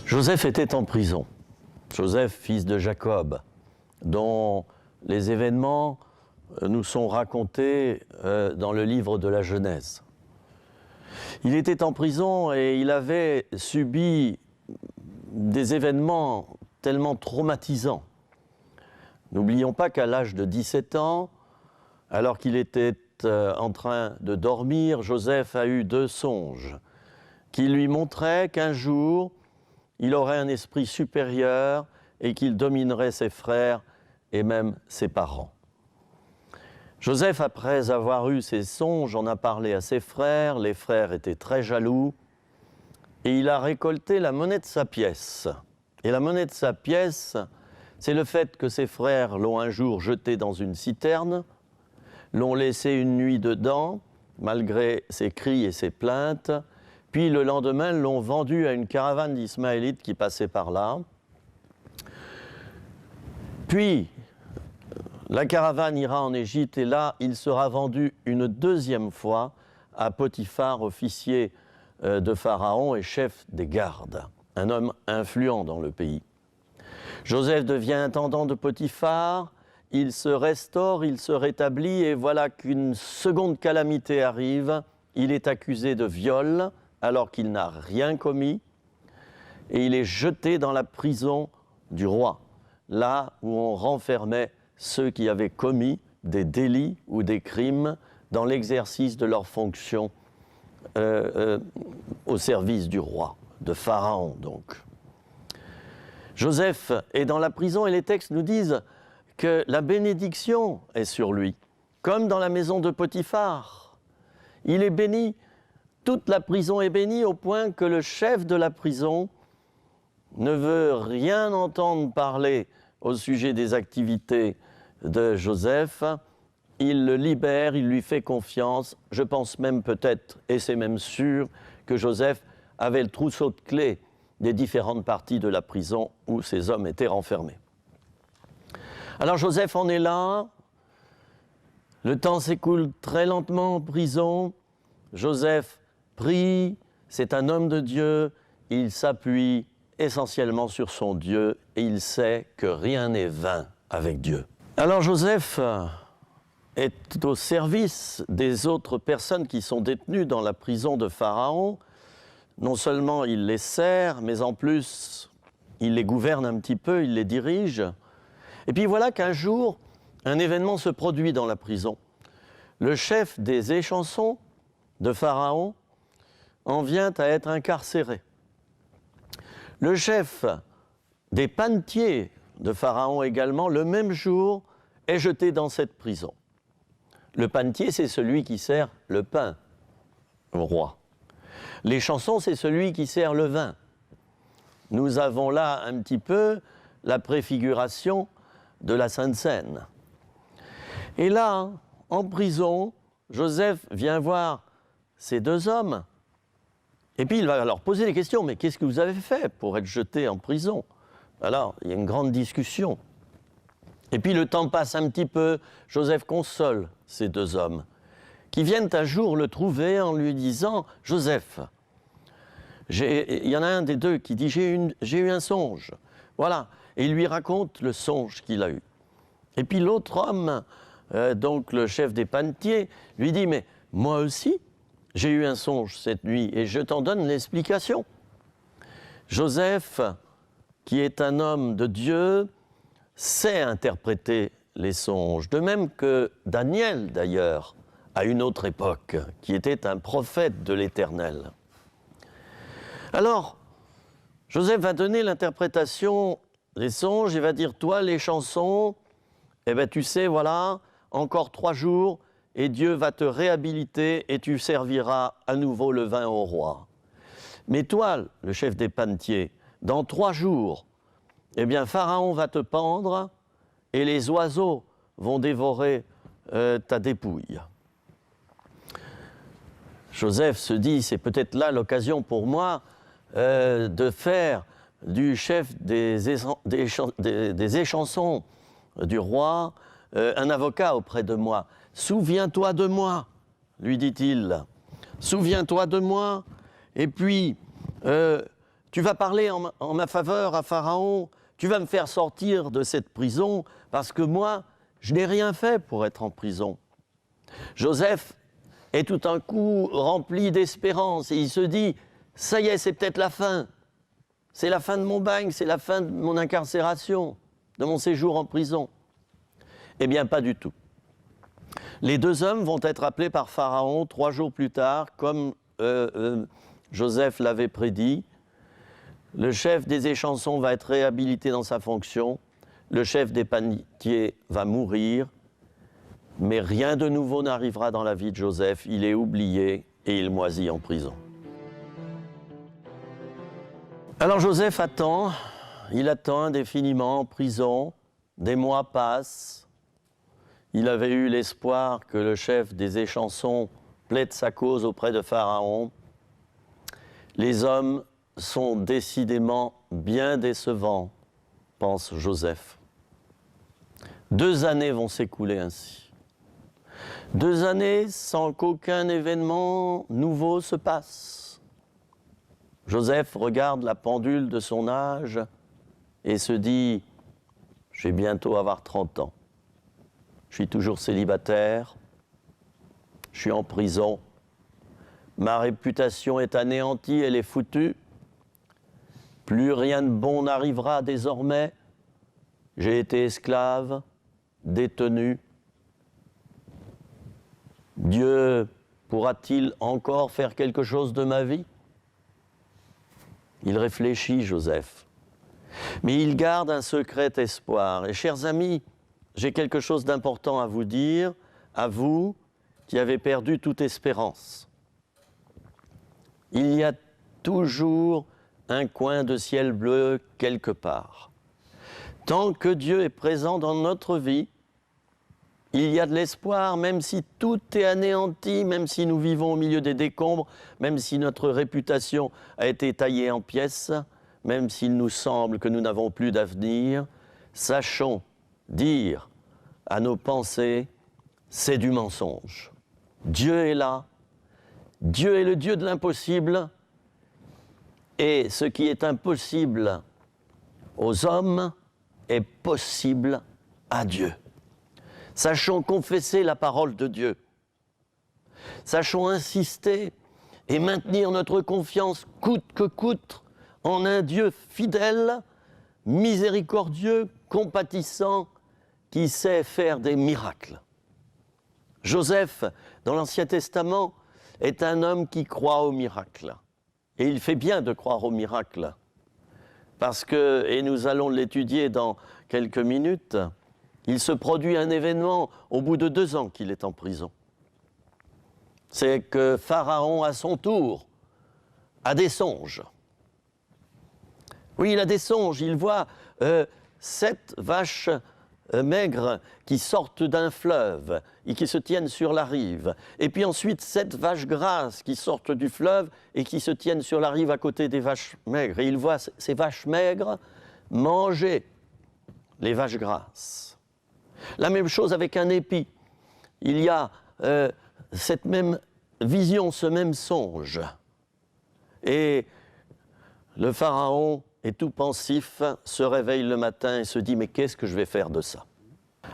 Joseph était en prison. Joseph, fils de Jacob, dont les événements nous sont racontés dans le livre de la Genèse. Il était en prison et il avait subi des événements tellement traumatisants. N'oublions pas qu'à l'âge de 17 ans, alors qu'il était en train de dormir, Joseph a eu 2 songes qui lui montraient qu'un jour, il aurait un esprit supérieur et qu'il dominerait ses frères et même ses parents. Joseph, après avoir eu ces songes, en a parlé à ses frères. Les frères étaient très jaloux et il a récolté la monnaie de sa pièce. Et la monnaie de sa pièce, c'est le fait que ses frères l'ont un jour jeté dans une citerne, l'ont laissé une nuit dedans, malgré ses cris et ses plaintes, puis le lendemain l'ont vendu à une caravane d'Ismaélites qui passait par là. Puis, la caravane ira en Égypte et là, il sera vendu une 2e fois à Potiphar, officier de Pharaon et chef des gardes, un homme influent dans le pays. Joseph devient intendant de Potiphar, il se restaure, il se rétablit et voilà qu'une seconde calamité arrive. Il est accusé de viol alors qu'il n'a rien commis et il est jeté dans la prison du roi, là où on renfermait ceux qui avaient commis des délits ou des crimes dans l'exercice de leurs fonctions au service du roi, de Pharaon donc. Joseph est dans la prison et les textes nous disent que la bénédiction est sur lui, comme dans la maison de Potiphar. Il est béni, toute la prison est bénie au point que le chef de la prison ne veut rien entendre parler au sujet des activités de Joseph. Il le libère, il lui fait confiance. Je pense même peut-être, et c'est même sûr, que Joseph avait le trousseau de clés des différentes parties de la prison où ces hommes étaient renfermés. Alors Joseph en est là, le temps s'écoule très lentement en prison, Joseph prie, c'est un homme de Dieu, il s'appuie essentiellement sur son Dieu et il sait que rien n'est vain avec Dieu. Alors Joseph est au service des autres personnes qui sont détenues dans la prison de Pharaon. Non seulement il les sert, mais en plus il les gouverne un petit peu, il les dirige. Et puis voilà qu'un jour, un événement se produit dans la prison. Le chef des échansons de Pharaon en vient à être incarcéré. Le chef des panetiers de Pharaon également, le même jour, est jeté dans cette prison. Le panetier, c'est celui qui sert le pain au roi. L'échanson, c'est celui qui sert le vin. Nous avons là un petit peu la préfiguration de la Sainte Seine. Et là, en prison, Joseph vient voir ces 2 hommes, et puis il va leur poser des questions. Mais qu'est-ce que vous avez fait pour être jeté en prison? Alors, il y a une grande discussion. Et puis le temps passe un petit peu, Joseph console ces 2 hommes, qui viennent un jour le trouver en lui disant « Joseph, il y en a un des 2 qui dit « J'ai eu un songe ». Voilà. Et il lui raconte le songe qu'il a eu. Et puis l'autre homme, donc le chef des panetiers, lui dit « Mais moi aussi, j'ai eu un songe cette nuit et je t'en donne l'explication. » Joseph, qui est un homme de Dieu, sait interpréter les songes. De même que Daniel, d'ailleurs, à une autre époque, qui était un prophète de l'Éternel. Alors, Joseph va donner l'interprétation des songes et va dire, toi, les chansons, eh bien, tu sais, voilà, encore 3 jours, et Dieu va te réhabiliter et tu serviras à nouveau le vin au roi. Mais toi, le chef des panetiers, dans 3 jours, eh bien, Pharaon va te pendre et les oiseaux vont dévorer ta dépouille. Joseph se dit, c'est peut-être là l'occasion pour moi de faire du chef des échansons du roi un avocat auprès de moi. Souviens-toi de moi, lui dit-il. Souviens-toi de moi. Et puis, tu vas parler en ma faveur à Pharaon, tu vas me faire sortir de cette prison, parce que moi, je n'ai rien fait pour être en prison. » Joseph est tout d'un coup rempli d'espérance et il se dit « Ça y est, c'est peut-être la fin. C'est la fin de mon bagne, c'est la fin de mon incarcération, de mon séjour en prison. » Eh bien, pas du tout. Les deux hommes vont être appelés par Pharaon 3 jours plus tard, comme Joseph l'avait prédit. Le chef des échansons va être réhabilité dans sa fonction. Le chef des panetiers va mourir. Mais rien de nouveau n'arrivera dans la vie de Joseph. Il est oublié et il moisit en prison. Alors Joseph attend. Il attend indéfiniment en prison. Des mois passent. Il avait eu l'espoir que le chef des échansons plaide sa cause auprès de Pharaon. Les hommes sont décidément bien décevants, pense Joseph. 2 années vont s'écouler ainsi. 2 années sans qu'aucun événement nouveau se passe. Joseph regarde la pendule de son âge et se dit « Je vais bientôt avoir 30 ans. Je suis toujours célibataire. Je suis en prison. Ma réputation est anéantie, elle est foutue. Plus rien de bon n'arrivera désormais. J'ai été esclave, détenu. Dieu pourra-t-il encore faire quelque chose de ma vie ? » Il réfléchit, Joseph. Mais il garde un secret espoir. Et chers amis, j'ai quelque chose d'important à vous dire, à vous qui avez perdu toute espérance. Il y a toujours un coin de ciel bleu quelque part. Tant que Dieu est présent dans notre vie, il y a de l'espoir, même si tout est anéanti, même si nous vivons au milieu des décombres, même si notre réputation a été taillée en pièces, même s'il nous semble que nous n'avons plus d'avenir, sachons dire à nos pensées, c'est du mensonge. Dieu est là, Dieu est le Dieu de l'impossible, et ce qui est impossible aux hommes est possible à Dieu. Sachons confesser la parole de Dieu. Sachons insister et maintenir notre confiance coûte que coûte en un Dieu fidèle, miséricordieux, compatissant, qui sait faire des miracles. Joseph, dans l'Ancien Testament, est un homme qui croit aux miracles. Et il fait bien de croire aux miracles. Parce que, et nous allons l'étudier dans quelques minutes, il se produit un événement au bout de 2 ans qu'il est en prison. C'est que Pharaon, à son tour, a des songes. Oui, il a des songes. Il voit 7 vaches maigres qui sortent d'un fleuve et qui se tiennent sur la rive. Et puis ensuite, 7 vaches grasses qui sortent du fleuve et qui se tiennent sur la rive à côté des vaches maigres. Et il voit ces vaches maigres manger les vaches grasses. La même chose avec un épi. Il y a cette même vision, ce même songe. Et le Pharaon est tout pensif, se réveille le matin et se dit « Mais qu'est-ce que je vais faire de ça ?»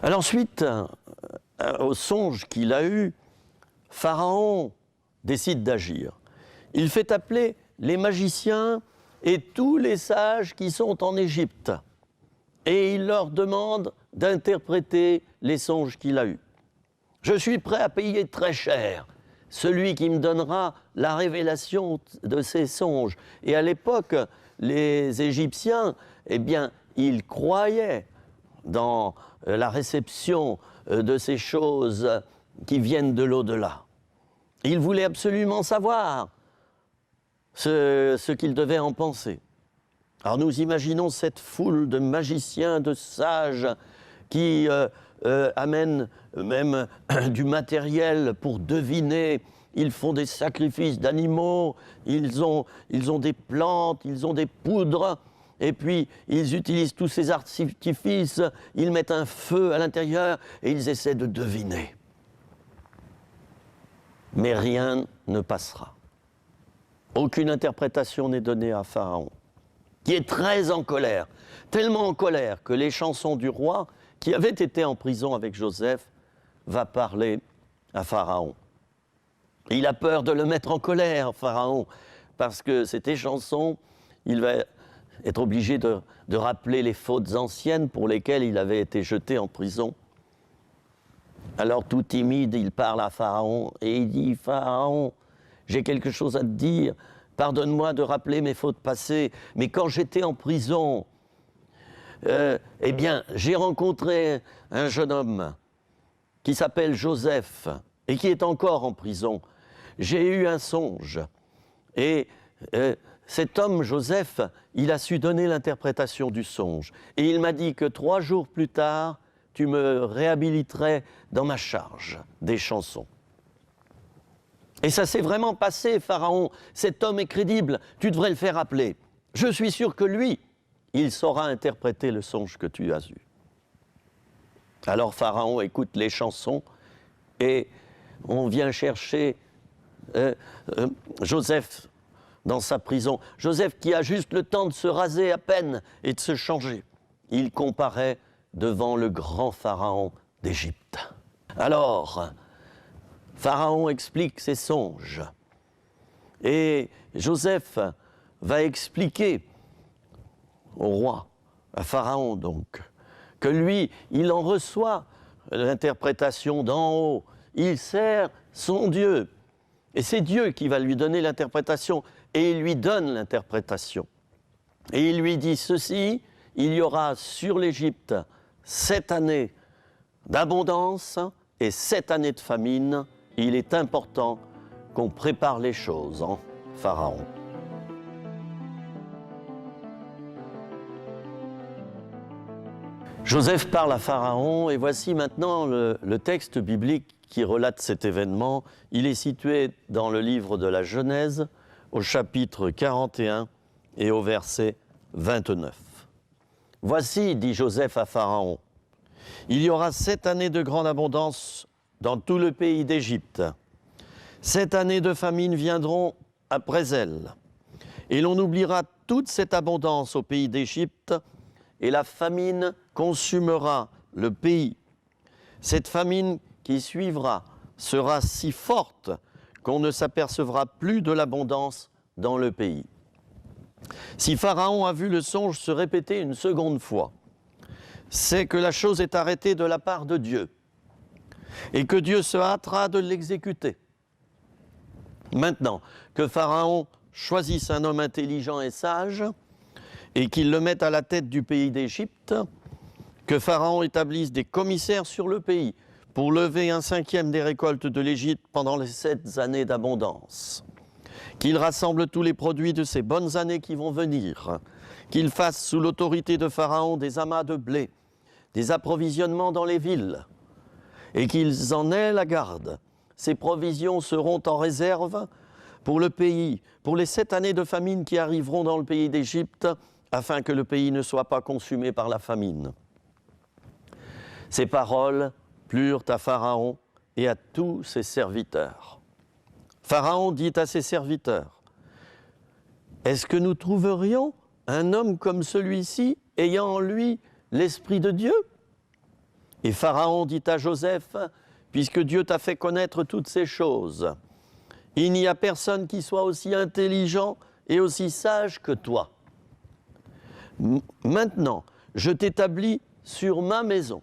Alors suite au songe qu'il a eu, Pharaon décide d'agir. Il fait appeler les magiciens et tous les sages qui sont en Égypte. Et il leur demande d'interpréter les songes qu'il a eus. « Je suis prêt à payer très cher celui qui me donnera la révélation de ces songes. » Et à l'époque, les Égyptiens, eh bien, ils croyaient dans la réception de ces choses qui viennent de l'au-delà. Ils voulaient absolument savoir ce qu'ils devaient en penser. Alors nous imaginons cette foule de magiciens, de sages qui amènent même du matériel pour deviner. Ils font des sacrifices d'animaux, ils ont des plantes, ils ont des poudres, et puis ils utilisent tous ces artifices, ils mettent un feu à l'intérieur et ils essaient de deviner. Mais rien ne passera. Aucune interprétation n'est donnée à Pharaon. qui est très en colère, tellement en colère que les chansons du roi, qui avait été en prison avec Joseph, va parler à Pharaon. Il a peur de le mettre en colère, Pharaon, parce que c'était chanson, il va être obligé de rappeler les fautes anciennes pour lesquelles il avait été jeté en prison. Alors tout timide, il parle à Pharaon et il dit « Pharaon, j'ai quelque chose à te dire, pardonne-moi de rappeler mes fautes passées, mais quand j'étais en prison, eh bien, j'ai rencontré un jeune homme qui s'appelle Joseph et qui est encore en prison. J'ai eu un songe et cet homme, Joseph, il a su donner l'interprétation du songe. Et il m'a dit que 3 jours plus tard, tu me réhabiliterais dans ma charge des chansons. Et ça s'est vraiment passé, Pharaon. Cet homme est crédible, tu devrais le faire appeler. Je suis sûr que lui, il saura interpréter le songe que tu as eu. Alors Pharaon écoute les chansons et on vient chercher Joseph dans sa prison. Joseph qui a juste le temps de se raser à peine et de se changer. Il comparaît devant le grand Pharaon d'Égypte. Alors, Pharaon explique ses songes. Et Joseph va expliquer au roi, à Pharaon donc, que lui, il en reçoit l'interprétation d'en haut. Il sert son Dieu. Et c'est Dieu qui va lui donner l'interprétation. Et il lui donne l'interprétation. Et il lui dit ceci, il y aura sur l'Égypte 7 années d'abondance et 7 années de famine. Il est important qu'on prépare les choses, hein, Pharaon. Joseph parle à Pharaon et voici maintenant le texte biblique qui relate cet événement. Il est situé dans le livre de la Genèse au chapitre 41 et au verset 29. Voici, dit Joseph à Pharaon, il y aura 7 années de grande abondance dans tout le pays d'Égypte. 7 années de famine viendront après elles. Et l'on oubliera toute cette abondance au pays d'Égypte et la famine consumera le pays. Cette famine qui suivra sera si forte qu'on ne s'apercevra plus de l'abondance dans le pays. Si Pharaon a vu le songe se répéter une seconde fois, c'est que la chose est arrêtée de la part de Dieu et que Dieu se hâtera de l'exécuter. Maintenant, que Pharaon choisisse un homme intelligent et sage et qu'il le mette à la tête du pays d'Égypte, que Pharaon établisse des commissaires sur le pays pour lever 1/5 des récoltes de l'Égypte pendant les 7 années d'abondance, qu'il rassemble tous les produits de ces bonnes années qui vont venir, qu'il fasse sous l'autorité de Pharaon des amas de blé, des approvisionnements dans les villes, et qu'ils en aient la garde. Ces provisions seront en réserve pour le pays, pour les 7 années de famine qui arriveront dans le pays d'Égypte, afin que le pays ne soit pas consumé par la famine. Ces paroles plurent à Pharaon et à tous ses serviteurs. Pharaon dit à ses serviteurs, « Est-ce que nous trouverions un homme comme celui-ci, ayant en lui l'Esprit de Dieu ?» Et Pharaon dit à Joseph, « Puisque Dieu t'a fait connaître toutes ces choses, il n'y a personne qui soit aussi intelligent et aussi sage que toi. Maintenant, je t'établis sur ma maison,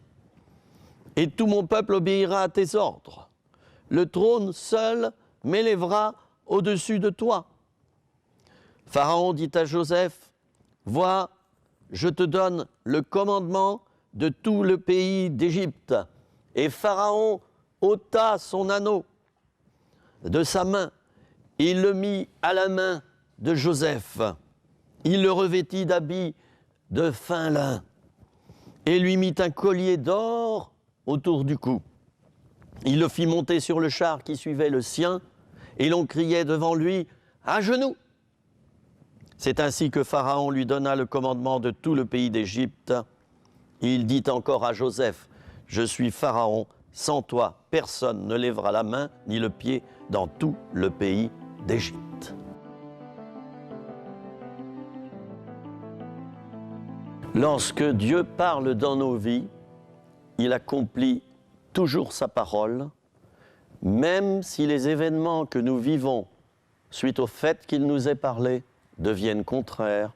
et tout mon peuple obéira à tes ordres. Le trône seul m'élèvera au-dessus de toi. » Pharaon dit à Joseph, « Vois, je te donne le commandement de tout le pays d'Égypte. » Et Pharaon ôta son anneau de sa main, il le mit à la main de Joseph. Il le revêtit d'habits de fin lin et lui mit un collier d'or autour du cou. Il le fit monter sur le char qui suivait le sien, et l'on criait devant lui « À genoux !» C'est ainsi que Pharaon lui donna le commandement de tout le pays d'Égypte. Il dit encore à Joseph « Je suis Pharaon, sans toi, personne ne lèvera la main ni le pied dans tout le pays d'Égypte. » Lorsque Dieu parle dans nos vies, il accomplit toujours sa parole, même si les événements que nous vivons suite au fait qu'il nous ait parlé deviennent contraires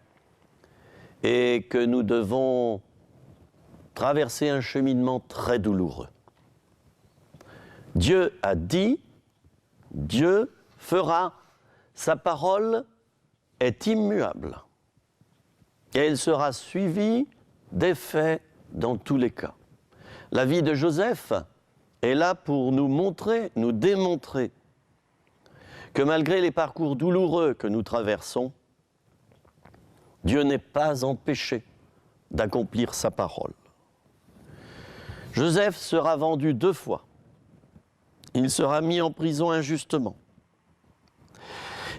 et que nous devons traverser un cheminement très douloureux. Dieu a dit, Dieu fera, sa parole est immuable et elle sera suivie des faits dans tous les cas. La vie de Joseph est là pour nous montrer, nous démontrer que malgré les parcours douloureux que nous traversons, Dieu n'est pas empêché d'accomplir sa parole. Joseph sera vendu 2 fois. Il sera mis en prison injustement.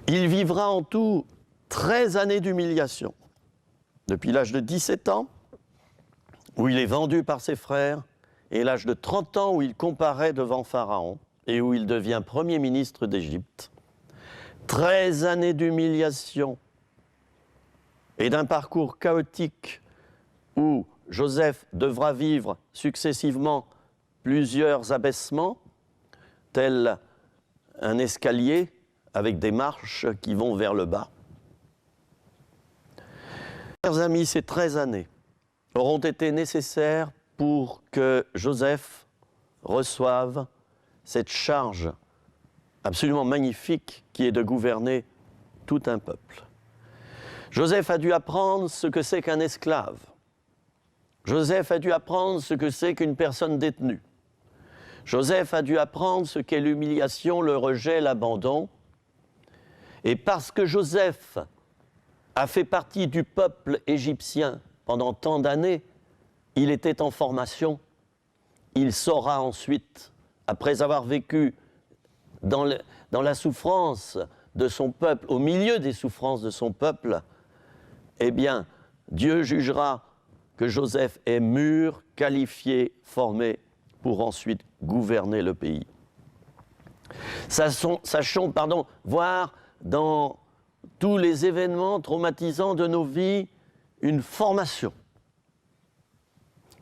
Il vivra en tout 13 années d'humiliation, depuis l'âge de 17 ans, où il est vendu par ses frères, et l'âge de 30 ans où il comparaît devant Pharaon et où il devient Premier ministre d'Égypte. 13 années d'humiliation et d'un parcours chaotique où Joseph devra vivre successivement plusieurs abaissements, tel un escalier avec des marches qui vont vers le bas. Chers amis, ces 13 années auront été nécessaires pour que Joseph reçoive cette charge absolument magnifique qui est de gouverner tout un peuple. Joseph a dû apprendre ce que c'est qu'un esclave. Joseph a dû apprendre ce que c'est qu'une personne détenue. Joseph a dû apprendre ce qu'est l'humiliation, le rejet, l'abandon. Et parce que Joseph a fait partie du peuple égyptien pendant tant d'années, il était en formation. Il saura ensuite, après avoir vécu dans la souffrance de son peuple, au milieu des souffrances de son peuple, eh bien, Dieu jugera que Joseph est mûr, qualifié, formé pour ensuite gouverner le pays. Sachons, voir dans tous les événements traumatisants de nos vies une formation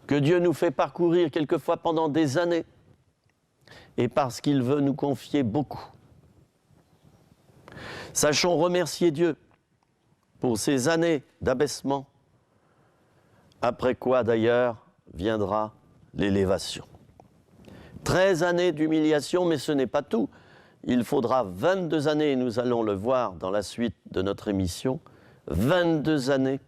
que Dieu nous fait parcourir quelquefois pendant des années et parce qu'il veut nous confier beaucoup. Sachons remercier Dieu pour ces années d'abaissement, après quoi d'ailleurs viendra l'élévation. 13 années d'humiliation, mais ce n'est pas tout. Il faudra 22 années, et nous allons le voir dans la suite de notre émission, 22 années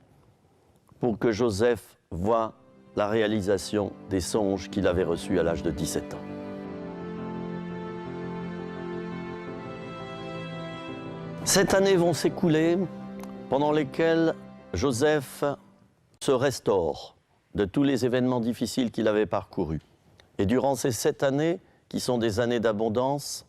pour que Joseph voie la réalisation des songes qu'il avait reçus à l'âge de 17 ans. Sept années vont s'écouler pendant lesquelles Joseph se restaure de tous les événements difficiles qu'il avait parcourus. Et durant ces 7 années, qui sont des années d'abondance,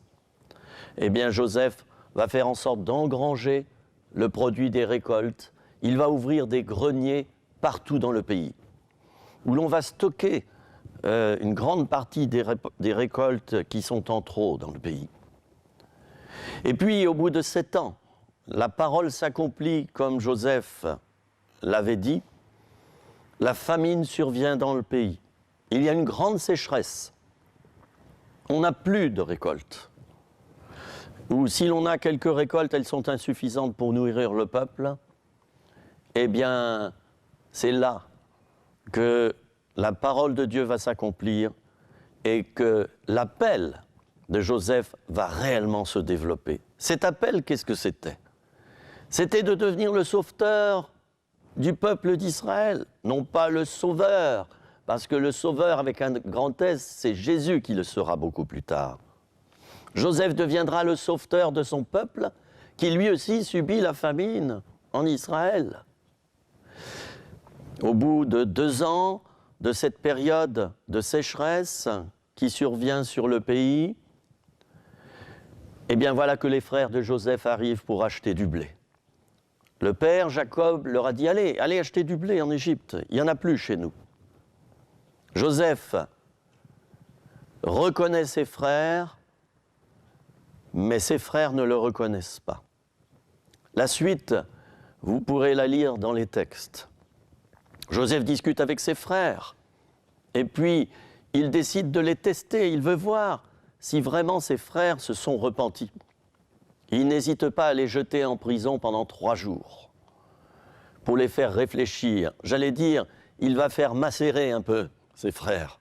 eh bien Joseph va faire en sorte d'engranger le produit des récoltes. Il va ouvrir des greniers partout dans le pays, où l'on va stocker une grande partie des récoltes qui sont en trop dans le pays. Et puis, au bout de 7 ans, la parole s'accomplit comme Joseph l'avait dit. La famine survient dans le pays. Il y a une grande sécheresse. On n'a plus de récoltes. Ou si l'on a quelques récoltes, elles sont insuffisantes pour nourrir le peuple. Eh bien, c'est là que la parole de Dieu va s'accomplir et que l'appel de Joseph va réellement se développer. Cet appel, qu'est-ce que c'était? C'était de devenir le sauveteur du peuple d'Israël, non pas le sauveur, parce que le sauveur avec un grand S, c'est Jésus qui le sera beaucoup plus tard. Joseph deviendra le sauveteur de son peuple, qui lui aussi subit la famine en Israël. Au bout de 2 ans de cette période de sécheresse qui survient sur le pays, eh bien voilà que les frères de Joseph arrivent pour acheter du blé. Le père Jacob leur a dit « Allez acheter du blé en Égypte, il n'y en a plus chez nous ». Joseph reconnaît ses frères, mais ses frères ne le reconnaissent pas. La suite, vous pourrez la lire dans les textes. Joseph discute avec ses frères. Et puis, il décide de les tester. Il veut voir si vraiment ses frères se sont repentis. Il n'hésite pas à les jeter en prison pendant 3 jours pour les faire réfléchir. J'allais dire, il va faire macérer un peu ses frères.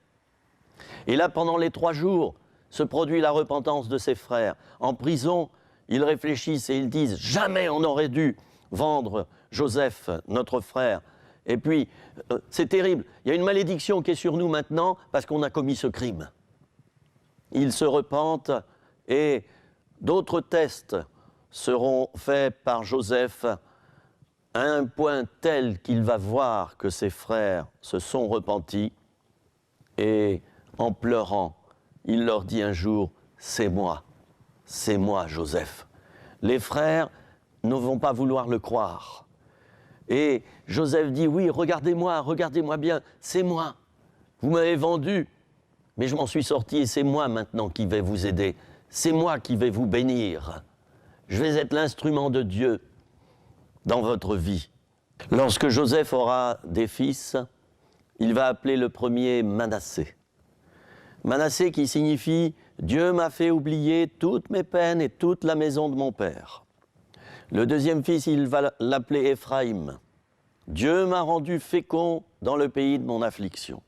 Et là, pendant les 3 jours, se produit la repentance de ses frères. En prison, ils réfléchissent et ils disent « Jamais on n'aurait dû vendre Joseph, notre frère ». Et puis, c'est terrible, il y a une malédiction qui est sur nous maintenant parce qu'on a commis ce crime. Ils se repentent et d'autres tests seront faits par Joseph à un point tel qu'il va voir que ses frères se sont repentis et en pleurant, il leur dit un jour « C'est moi Joseph ». Les frères ne vont pas vouloir le croire. Et Joseph dit « Oui, regardez-moi bien, c'est moi. Vous m'avez vendu, mais je m'en suis sorti et c'est moi maintenant qui vais vous aider. C'est moi qui vais vous bénir. Je vais être l'instrument de Dieu dans votre vie. » Lorsque Joseph aura des fils, il va appeler le premier Manassé. Manassé qui signifie « Dieu m'a fait oublier toutes mes peines et toute la maison de mon père ». Le deuxième fils, il va l'appeler Éphraïm. « Dieu m'a rendu fécond dans le pays de mon affliction ».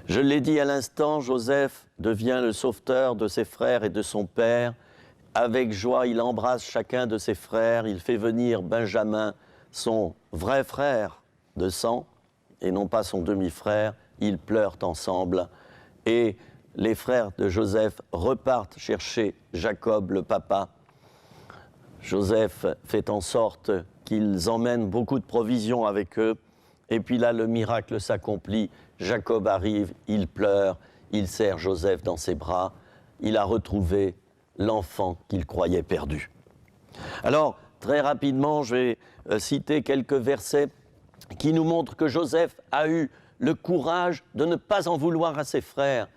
Je l'ai dit à l'instant, Joseph devient le sauveteur de ses frères et de son père. Avec joie, il embrasse chacun de ses frères. Il fait venir Benjamin, son vrai frère de sang, et non pas son demi-frère. Ils pleurent ensemble. Et les frères de Joseph repartent chercher Jacob, le papa. Joseph fait en sorte qu'ils emmènent beaucoup de provisions avec eux. Et puis là, le miracle s'accomplit. Jacob arrive, il pleure, il serre Joseph dans ses bras. Il a retrouvé l'enfant qu'il croyait perdu. Alors, très rapidement, je vais citer quelques versets qui nous montrent que Joseph a eu le courage de ne pas en vouloir à ses frères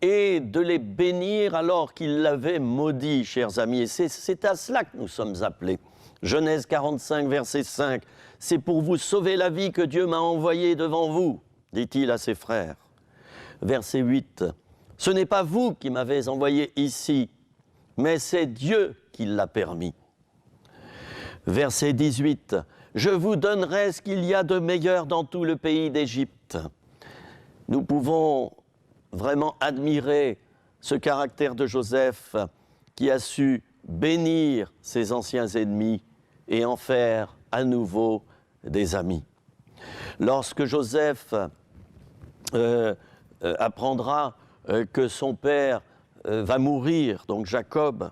et de les bénir alors qu'il l'avait maudit, chers amis. Et c'est à cela que nous sommes appelés. Genèse 45, verset 5. « C'est pour vous sauver la vie que Dieu m'a envoyé devant vous, dit-il à ses frères. » Verset 8. « Ce n'est pas vous qui m'avez envoyé ici, mais c'est Dieu qui l'a permis. » Verset 18. « Je vous donnerai ce qu'il y a de meilleur dans tout le pays d'Égypte. » Nous pouvons vraiment admirer ce caractère de Joseph qui a su bénir ses anciens ennemis et en faire à nouveau des amis. Lorsque Joseph apprendra que son père va mourir, donc Jacob,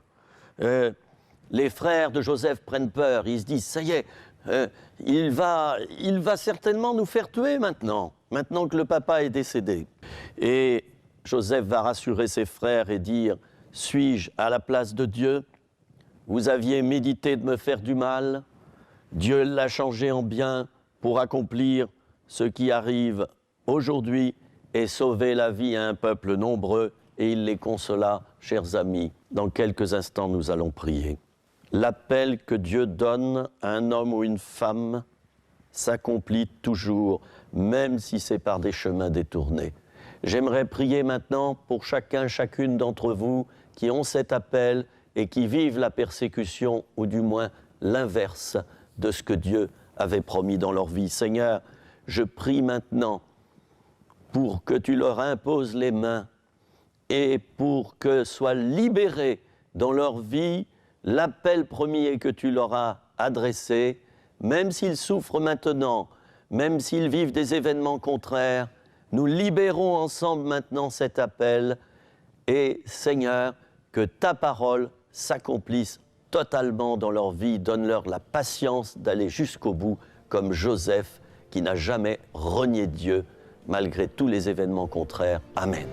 les frères de Joseph prennent peur. Ils se disent, ça y est, il va certainement nous faire tuer maintenant que le papa est décédé. Et Joseph va rassurer ses frères et dire, suis-je à la place de Dieu? Vous aviez médité de me faire du mal, Dieu l'a changé en bien pour accomplir ce qui arrive aujourd'hui et sauver la vie à un peuple nombreux, et il les consola, chers amis. Dans quelques instants, nous allons prier. L'appel que Dieu donne à un homme ou une femme s'accomplit toujours, même si c'est par des chemins détournés. J'aimerais prier maintenant pour chacun, chacune d'entre vous qui ont cet appel et qui vivent la persécution, ou du moins l'inverse de ce que Dieu avait promis dans leur vie. Seigneur, je prie maintenant pour que tu leur imposes les mains et pour que soit libéré dans leur vie l'appel premier que tu leur as adressé, même s'ils souffrent maintenant, même s'ils vivent des événements contraires, nous libérons ensemble maintenant cet appel et, Seigneur, que ta parole s'accomplisse totalement dans leur vie, donne-leur la patience d'aller jusqu'au bout, comme Joseph, qui n'a jamais renié Dieu, malgré tous les événements contraires. Amen.